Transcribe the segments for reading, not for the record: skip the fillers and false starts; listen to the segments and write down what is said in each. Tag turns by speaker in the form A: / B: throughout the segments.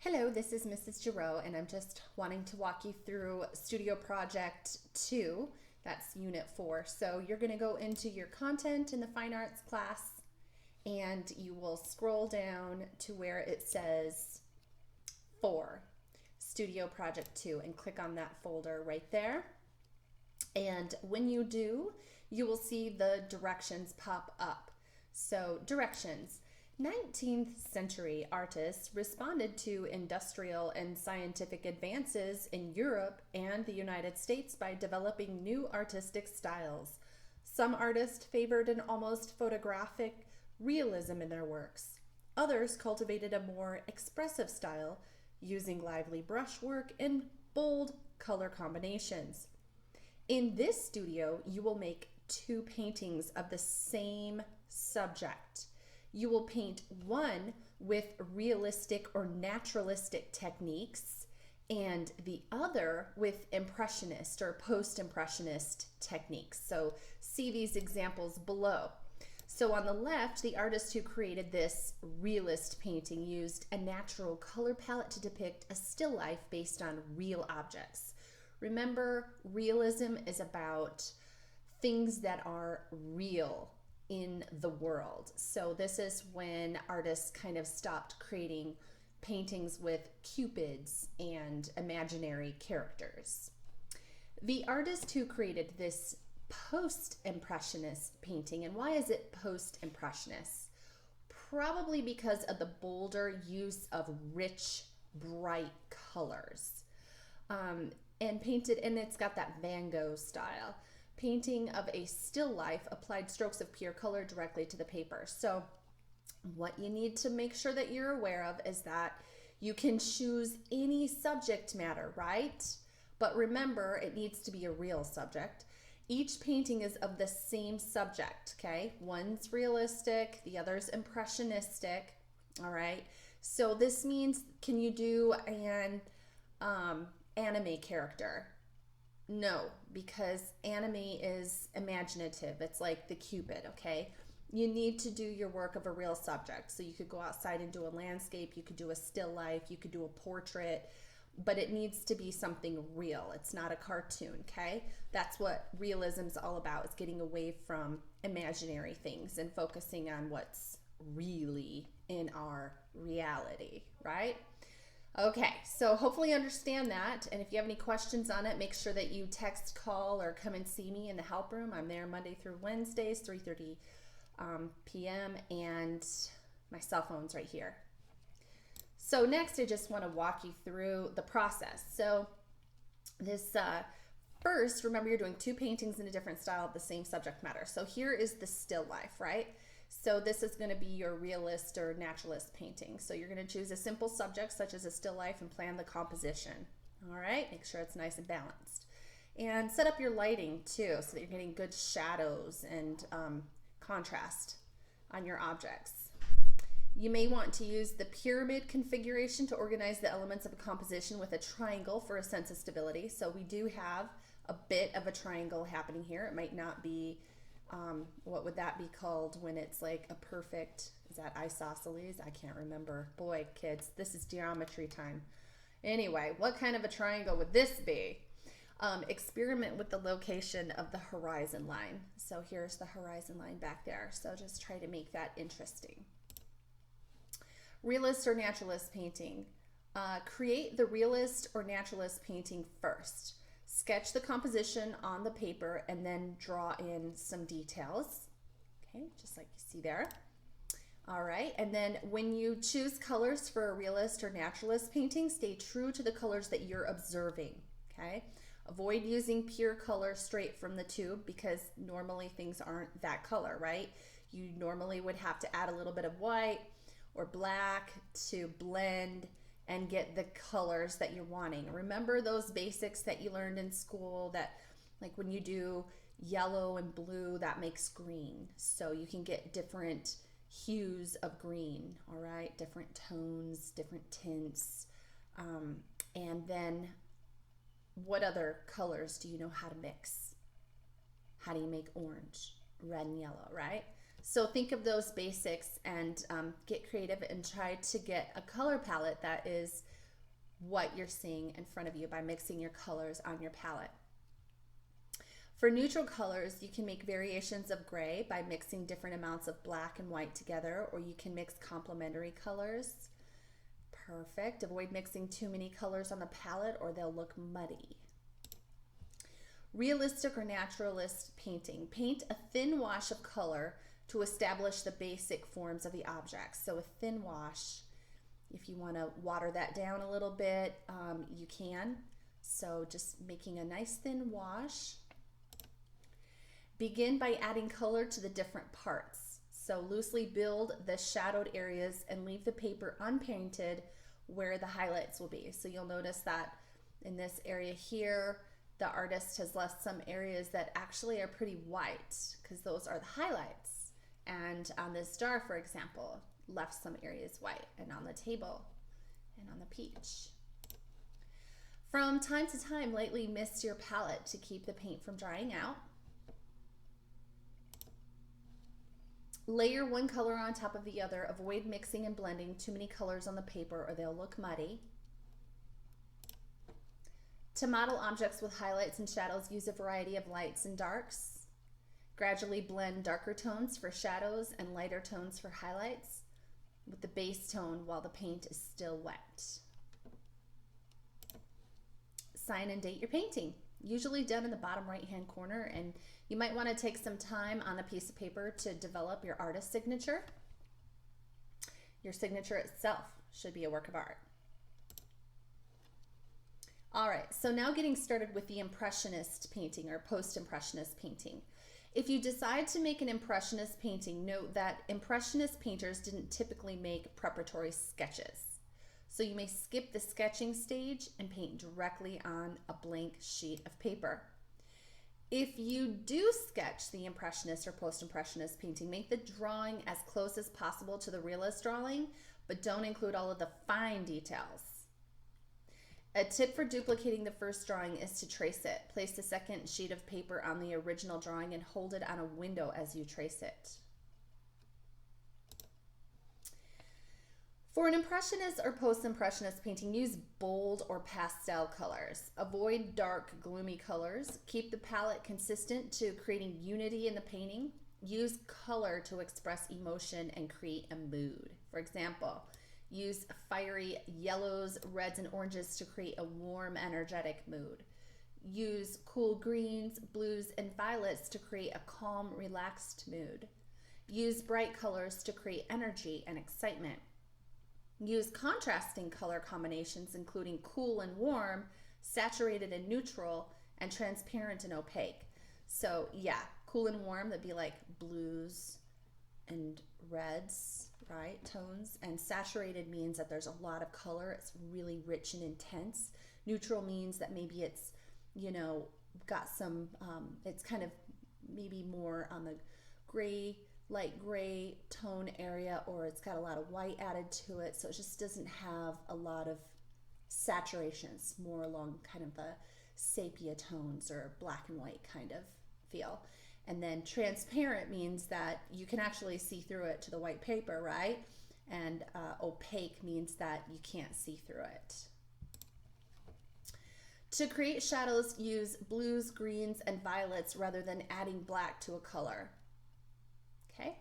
A: Hello, this is Mrs. Girot, and I'm just wanting to walk you through Studio Project 2. That's Unit 4. So you're going to go into your content in the Fine Arts class, and you will scroll down to where it says 4, Studio Project 2, and click on that folder right there. And when you do, you will see the directions pop up. So directions. 19th century artists responded to industrial and scientific advances in Europe and the United States by developing new artistic styles. Some artists favored an almost photographic realism in their works. Others cultivated a more expressive style, using lively brushwork and bold color combinations. In this studio, you will make 2 paintings of the same subject. You will paint one with realistic or naturalistic techniques and the other with impressionist or post-impressionist techniques. So see these examples below. So on the left, the artist who created this realist painting used a natural color palette to depict a still life based on real objects. Remember, realism is about things that are real in the world. So this is when artists kind of stopped creating paintings with cupids and imaginary characters. The artist who created this post-impressionist painting, and why is it post-impressionist? Probably because of the bolder use of rich, bright colors. And it's got that Van Gogh style. Painting of a still life applied strokes of pure color directly to the paper. So what you need to make sure that you're aware of is that you can choose any subject matter, right? But remember, it needs to be a real subject. Each painting is of the same subject, okay? One's realistic, the other's impressionistic, all right? So this means, can you do an anime character? No, because anime is imaginative. It's like the Cupid, okay? You need to do your work of a real subject. So you could go outside and do a landscape, you could do a still life, you could do a portrait, but it needs to be something real. It's not a cartoon, okay? That's what realism's all about, is getting away from imaginary things and focusing on what's really in our reality, right? Okay, so hopefully you understand that, and if you have any questions on it, make sure that you text, call, or come and see me in the help room. I'm there Monday through Wednesdays, 3:30 p.m., and my cell phone's right here. So next, I just want to walk you through the process. So this first, remember you're doing 2 paintings in a different style of the same subject matter. So here is the still life, right? So this is going to be your realist or naturalist painting. So you're going to choose a simple subject such as a still life and plan the composition. All right, make sure it's nice and balanced. And set up your lighting too so that you're getting good shadows and contrast on your objects. You may want to use the pyramid configuration to organize the elements of a composition with a triangle for a sense of stability. So we do have a bit of a triangle happening here. It might not be what would that be called when it's like a perfect, is that isosceles? I can't remember. Boy, kids, this is geometry time. Anyway, what kind of a triangle would this be? Experiment with the location of the horizon line. So here's the horizon line back there. So just try to make that interesting. Realist or naturalist painting. Create the realist or naturalist painting first. Sketch the composition on the paper and then draw in some details. Okay, just like you see there. All right, and then when you choose colors for a realist or naturalist painting, stay true to the colors that you're observing, okay? Avoid using pure color straight from the tube because normally things aren't that color, right? You normally would have to add a little bit of white or black to blend and get the colors that you're wanting. Remember those basics that you learned in school, that like when you do yellow and blue, that makes green. So you can get different hues of green, all right? Different tones, different tints. And then what other colors do you know how to mix? How do you make orange, red, and yellow, right? So think of those basics and get creative and try to get a color palette that is what you're seeing in front of you by mixing your colors on your palette. For neutral colors, you can make variations of gray by mixing different amounts of black and white together, or you can mix complementary colors. Perfect. Avoid mixing too many colors on the palette or they'll look muddy. Realistic or naturalist painting. Paint a thin wash of color to establish the basic forms of the objects. So a thin wash, if you want to water that down a little bit, you can. So just making a nice thin wash. Begin by adding color to the different parts. So loosely build the shadowed areas and leave the paper unpainted where the highlights will be. So you'll notice that in this area here, the artist has left some areas that actually are pretty white because those are the highlights. And on this jar, for example, left some areas white, and on the table and on the peach. From time to time, lightly mist your palette to keep the paint from drying out. Layer one color on top of the other. Avoid mixing and blending too many colors on the paper or they'll look muddy. To model objects with highlights and shadows, use a variety of lights and darks. Gradually blend darker tones for shadows and lighter tones for highlights with the base tone while the paint is still wet. Sign and date your painting, usually done in the bottom right-hand corner, and you might want to take some time on a piece of paper to develop your artist signature. Your signature itself should be a work of art. All right, so now getting started with the Impressionist painting or Post-Impressionist painting. If you decide to make an Impressionist painting, note that Impressionist painters didn't typically make preparatory sketches. So you may skip the sketching stage and paint directly on a blank sheet of paper. If you do sketch the Impressionist or Post-Impressionist painting, make the drawing as close as possible to the realist drawing, but don't include all of the fine details. A tip for duplicating the first drawing is to trace it. Place the second sheet of paper on the original drawing and hold it on a window as you trace it. For an Impressionist or Post-Impressionist painting, use bold or pastel colors. Avoid dark, gloomy colors. Keep the palette consistent to creating unity in the painting. Use color to express emotion and create a mood. For example, use fiery yellows, reds, and oranges to create a warm, energetic mood. Use cool greens, blues, and violets to create a calm, relaxed mood. Use bright colors to create energy and excitement. Use contrasting color combinations, including cool and warm, saturated and neutral, and transparent and opaque. So yeah, cool and warm, that'd be like blues and reds, right, tones. And saturated means that there's a lot of color. It's really rich and intense. Neutral means that maybe it's, you know, got some, it's kind of maybe more on the gray, light gray tone area, or it's got a lot of white added to it, so it just doesn't have a lot of saturations, more along kind of the sepia tones or black and white kind of feel. And then transparent means that you can actually see through it to the white paper, right? And opaque means that you can't see through it. To create shadows, use blues, greens, and violets rather than adding black to a color. Okay.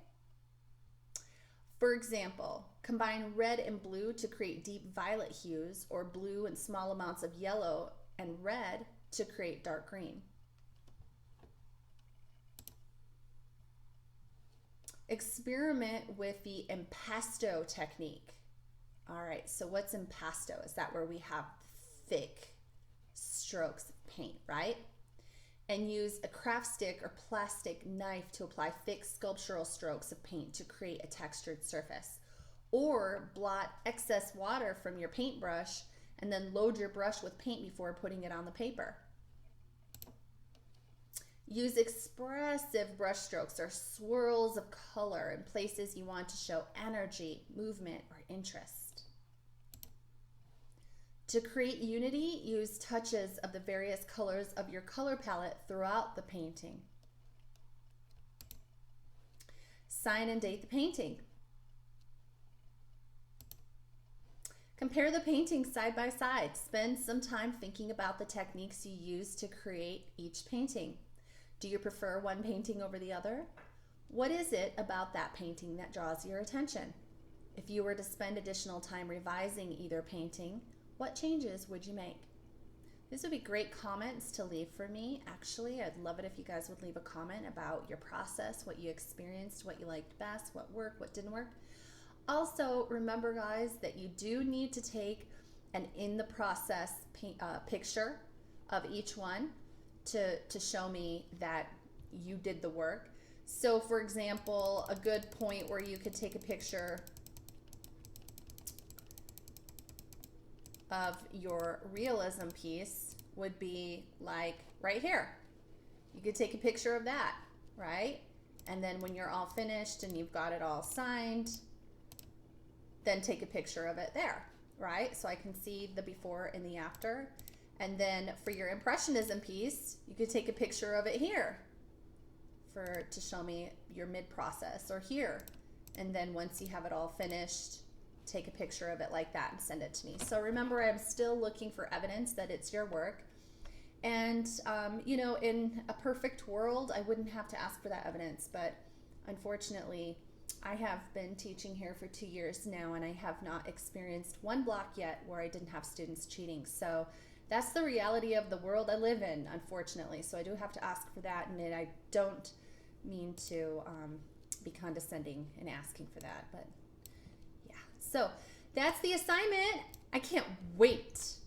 A: For example, combine red and blue to create deep violet hues, or blue and small amounts of yellow and red to create dark green. Experiment with the impasto technique. All right, so what's impasto? Is that where we have thick strokes of paint, right? And use a craft stick or plastic knife to apply thick sculptural strokes of paint to create a textured surface. Or blot excess water from your paintbrush and then load your brush with paint before putting it on the paper. Use expressive brush strokes or swirls of color in places you want to show energy, movement, or interest. To create unity, use touches of the various colors of your color palette throughout the painting. Sign and date the painting. Compare the paintings side by side. Spend some time thinking about the techniques you use to create each painting. Do you prefer one painting over the other? What is it about that painting that draws your attention? If you were to spend additional time revising either painting, what changes would you make? These would be great comments to leave for me. Actually, I'd love it if you guys would leave a comment about your process, what you experienced, what you liked best, what worked, what didn't work. Also, remember guys that you do need to take an in the process picture of each one to show me that you did the work. So for example, a good point where you could take a picture of your realism piece would be like right here. You could take a picture of that, right? And then when you're all finished and you've got it all signed, then take a picture of it there, right? So I can see the before and the after. And then for your impressionism piece, you could take a picture of it here to show me your mid-process, or here. And then once you have it all finished, take a picture of it like that and send it to me. So remember, I'm still looking for evidence that it's your work. And, you know, in a perfect world, I wouldn't have to ask for that evidence, but unfortunately, I have been teaching here for 2 years now, and I have not experienced one block yet where I didn't have students cheating. So that's the reality of the world I live in, unfortunately. So I do have to ask for that, and I don't mean to be condescending in asking for that, but yeah. So that's the assignment. I can't wait